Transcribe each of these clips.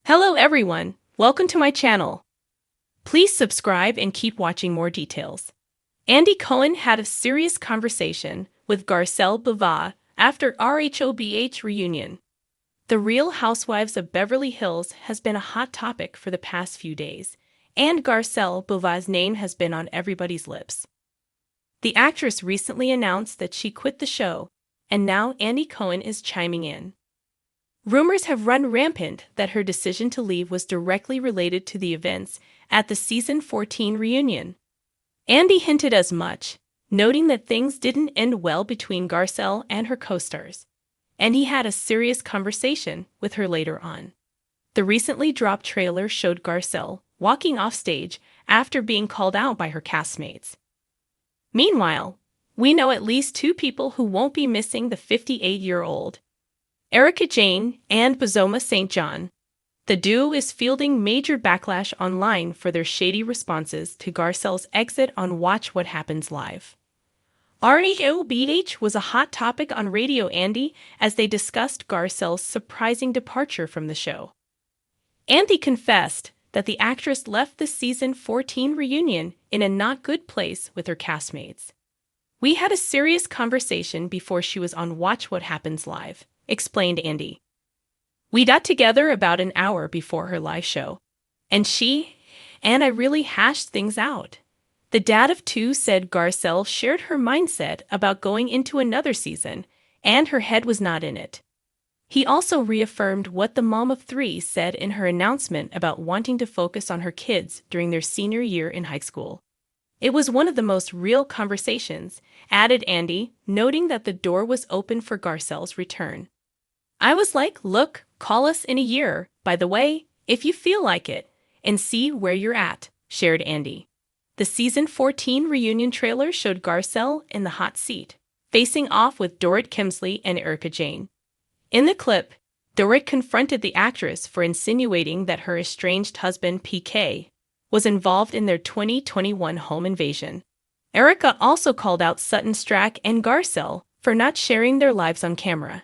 Hello everyone, welcome to my channel. Please subscribe and keep watching more details. Andy Cohen had a serious conversation with Garcelle Beauvais after RHOBH reunion. The Real Housewives of Beverly Hills has been a hot topic for the past few days, and Garcelle Beauvais' name has been on everybody's lips. The actress recently announced that she quit the show, and now Andy Cohen is chiming in. Rumors have run rampant that her decision to leave was directly related to the events at the season 14 reunion. Andy hinted as much, noting that things didn't end well between Garcelle and her co-stars, and he had a serious conversation with her later on. The recently dropped trailer showed Garcelle walking off stage after being called out by her castmates. Meanwhile, we know at least two people who won't be missing the 58-year-old. Erika Jayne and Bozoma St. John. The duo is fielding major backlash online for their shady responses to Garcelle's exit on Watch What Happens Live. RHOBH was a hot topic on Radio Andy as they discussed Garcelle's surprising departure from the show. Andy confessed that the actress left the season 14 reunion in a not good place with her castmates. "We had a serious conversation before she was on Watch What Happens Live," explained Andy. "We got together about an hour before her live show, and she and I really hashed things out." The dad of two said Garcelle shared her mindset about going into another season, and her head was not in it. He also reaffirmed what the mom of three said in her announcement about wanting to focus on her kids during their senior year in high school. "It was one of the most real conversations," added Andy, noting that the door was open for Garcelle's return. "I was like, look, call us in a year, by the way, if you feel like it, and see where you're at," shared Andy. The season 14 reunion trailer showed Garcelle in the hot seat, facing off with Dorit Kemsley and Erika Jayne. In the clip, Dorit confronted the actress for insinuating that her estranged husband, PK, was involved in their 2021 home invasion. Erika also called out Sutton Stracke and Garcelle for not sharing their lives on camera.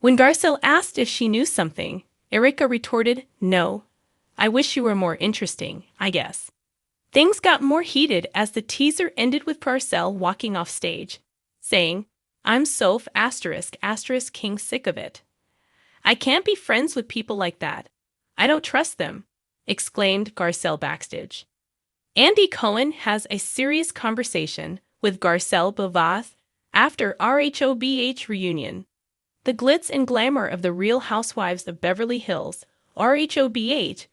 When Garcelle asked if she knew something, Erika retorted, "No, I wish you were more interesting, I guess." Things got more heated as the teaser ended with Garcelle walking off stage, saying, "I'm so **king sick of it. I can't be friends with people like that. I don't trust them," exclaimed Garcelle backstage. Andy Cohen has a serious conversation with Garcelle Beauvais after RHOBH reunion. The glitz and glamour of the Real Housewives of Beverly Hills, RHOBH,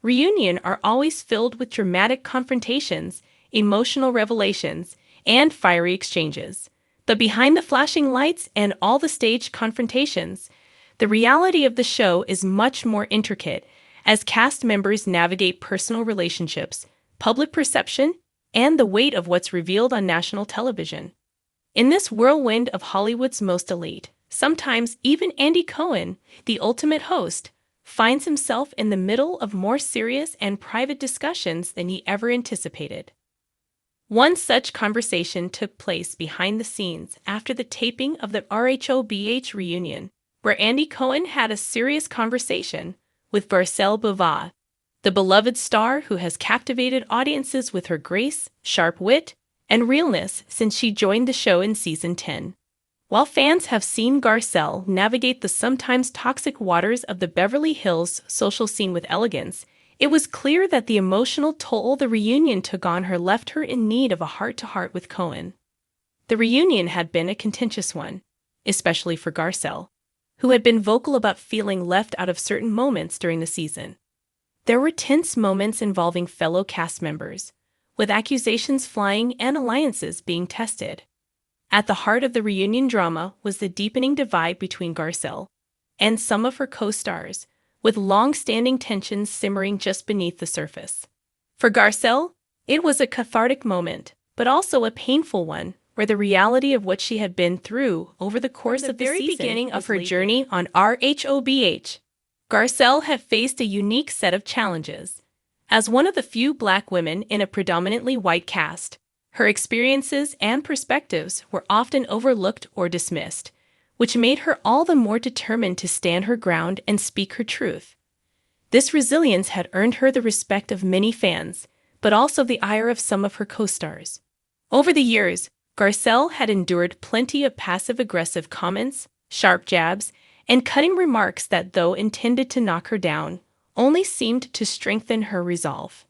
reunion are always filled with dramatic confrontations, emotional revelations, and fiery exchanges. But behind the flashing lights and all the staged confrontations, the reality of the show is much more intricate as cast members navigate personal relationships, public perception, and the weight of what's revealed on national television. In this whirlwind of Hollywood's most elite, sometimes even Andy Cohen, the ultimate host, finds himself in the middle of more serious and private discussions than he ever anticipated. One such conversation took place behind the scenes after the taping of the RHOBH reunion, where Andy Cohen had a serious conversation with Garcelle Beauvais, the beloved star who has captivated audiences with her grace, sharp wit, and realness since she joined the show in season 10. While fans have seen Garcelle navigate the sometimes toxic waters of the Beverly Hills social scene with elegance, it was clear that the emotional toll the reunion took on her left her in need of a heart-to-heart with Cohen. The reunion had been a contentious one, especially for Garcelle, who had been vocal about feeling left out of certain moments during the season. There were tense moments involving fellow cast members, with accusations flying and alliances being tested. At the heart of the reunion drama was the deepening divide between Garcelle and some of her co-stars, with long-standing tensions simmering just beneath the surface. For Garcelle, it was a cathartic moment, but also a painful one, where the reality of what she had been through over the course of the very beginning of her journey on RHOBH. Garcelle had faced a unique set of challenges. As one of the few Black women in a predominantly white cast, her experiences and perspectives were often overlooked or dismissed, which made her all the more determined to stand her ground and speak her truth. This resilience had earned her the respect of many fans, but also the ire of some of her co-stars. Over the years, Garcelle had endured plenty of passive-aggressive comments, sharp jabs, and cutting remarks that, though intended to knock her down, only seemed to strengthen her resolve.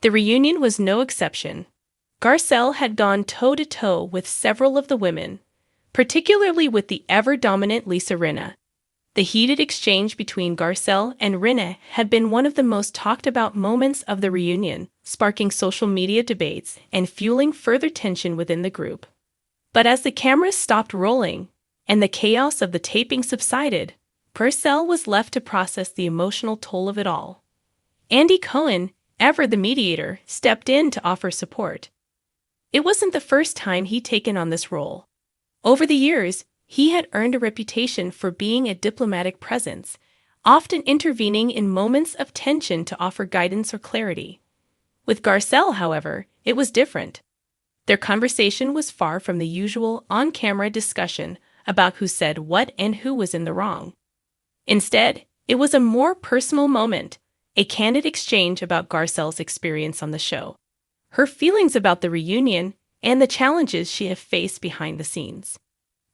The reunion was no exception. Garcelle had gone toe-to-toe with several of the women, particularly with the ever-dominant Lisa Rinna. The heated exchange between Garcelle and Rinna had been one of the most talked-about moments of the reunion, sparking social media debates and fueling further tension within the group. But as the cameras stopped rolling and the chaos of the taping subsided, Garcelle was left to process the emotional toll of it all. Andy Cohen, ever the mediator, stepped in to offer support. It wasn't the first time he'd taken on this role. Over the years, he had earned a reputation for being a diplomatic presence, often intervening in moments of tension to offer guidance or clarity. With Garcelle, however, it was different. Their conversation was far from the usual on-camera discussion about who said what and who was in the wrong. Instead, it was a more personal moment, a candid exchange about Garcelle's experience on the show, her feelings about the reunion, and the challenges she had faced behind the scenes.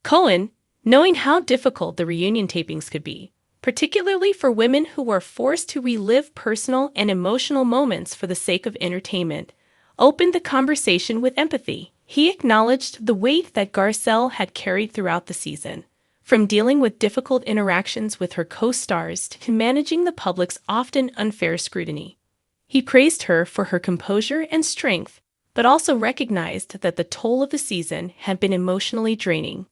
Cohen, knowing how difficult the reunion tapings could be, particularly for women who were forced to relive personal and emotional moments for the sake of entertainment, opened the conversation with empathy. He acknowledged the weight that Garcelle had carried throughout the season, from dealing with difficult interactions with her co-stars to managing the public's often unfair scrutiny. He praised her for her composure and strength, but also recognized that the toll of the season had been emotionally draining.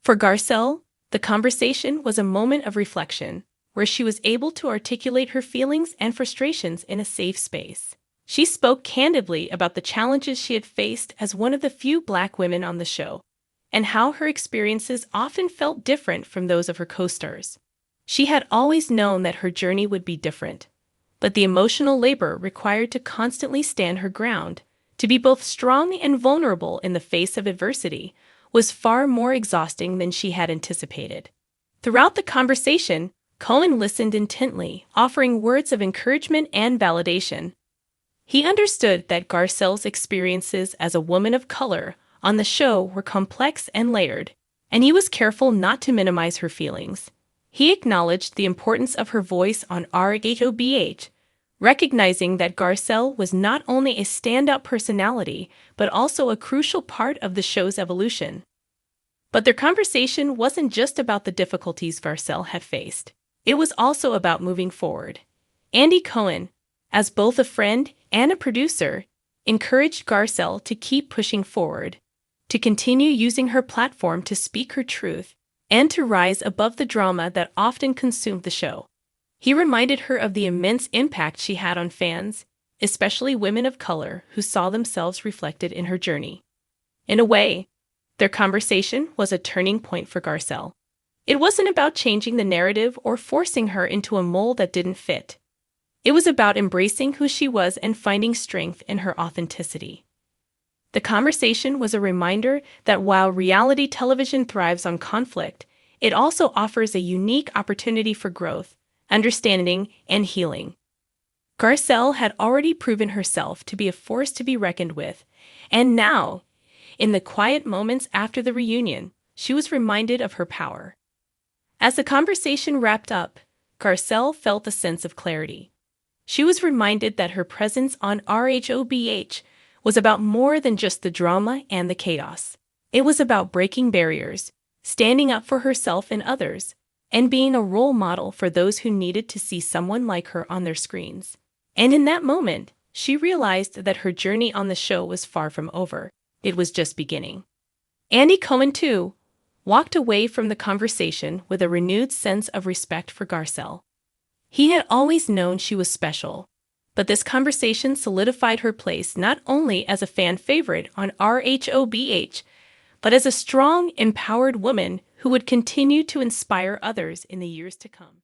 For Garcelle, the conversation was a moment of reflection, where she was able to articulate her feelings and frustrations in a safe space. She spoke candidly about the challenges she had faced as one of the few Black women on the show, and how her experiences often felt different from those of her co-stars. She had always known that her journey would be different, but the emotional labor required to constantly stand her ground, to be both strong and vulnerable in the face of adversity, was far more exhausting than she had anticipated. Throughout the conversation, Cohen listened intently, offering words of encouragement and validation. He understood that Garcelle's experiences as a woman of color on the show were complex and layered, and he was careful not to minimize her feelings. He acknowledged the importance of her voice on RHOBH, recognizing that Garcelle was not only a standout personality, but also a crucial part of the show's evolution. But their conversation wasn't just about the difficulties Garcelle had faced. It was also about moving forward. Andy Cohen, as both a friend and a producer, encouraged Garcelle to keep pushing forward, to continue using her platform to speak her truth, and to rise above the drama that often consumed the show. He reminded her of the immense impact she had on fans, especially women of color who saw themselves reflected in her journey. In a way, their conversation was a turning point for Garcelle. It wasn't about changing the narrative or forcing her into a mold that didn't fit. It was about embracing who she was and finding strength in her authenticity. The conversation was a reminder that while reality television thrives on conflict, it also offers a unique opportunity for growth, understanding, and healing. Garcelle had already proven herself to be a force to be reckoned with, and now, in the quiet moments after the reunion, she was reminded of her power. As the conversation wrapped up, Garcelle felt a sense of clarity. She was reminded that her presence on RHOBH was about more than just the drama and the chaos. It was about breaking barriers, standing up for herself and others, and being a role model for those who needed to see someone like her on their screens. And in that moment, she realized that her journey on the show was far from over. It was just beginning. Andy Cohen, too, walked away from the conversation with a renewed sense of respect for Garcelle. He had always known she was special, but this conversation solidified her place not only as a fan favorite on RHOBH, but as a strong, empowered woman who would continue to inspire others in the years to come.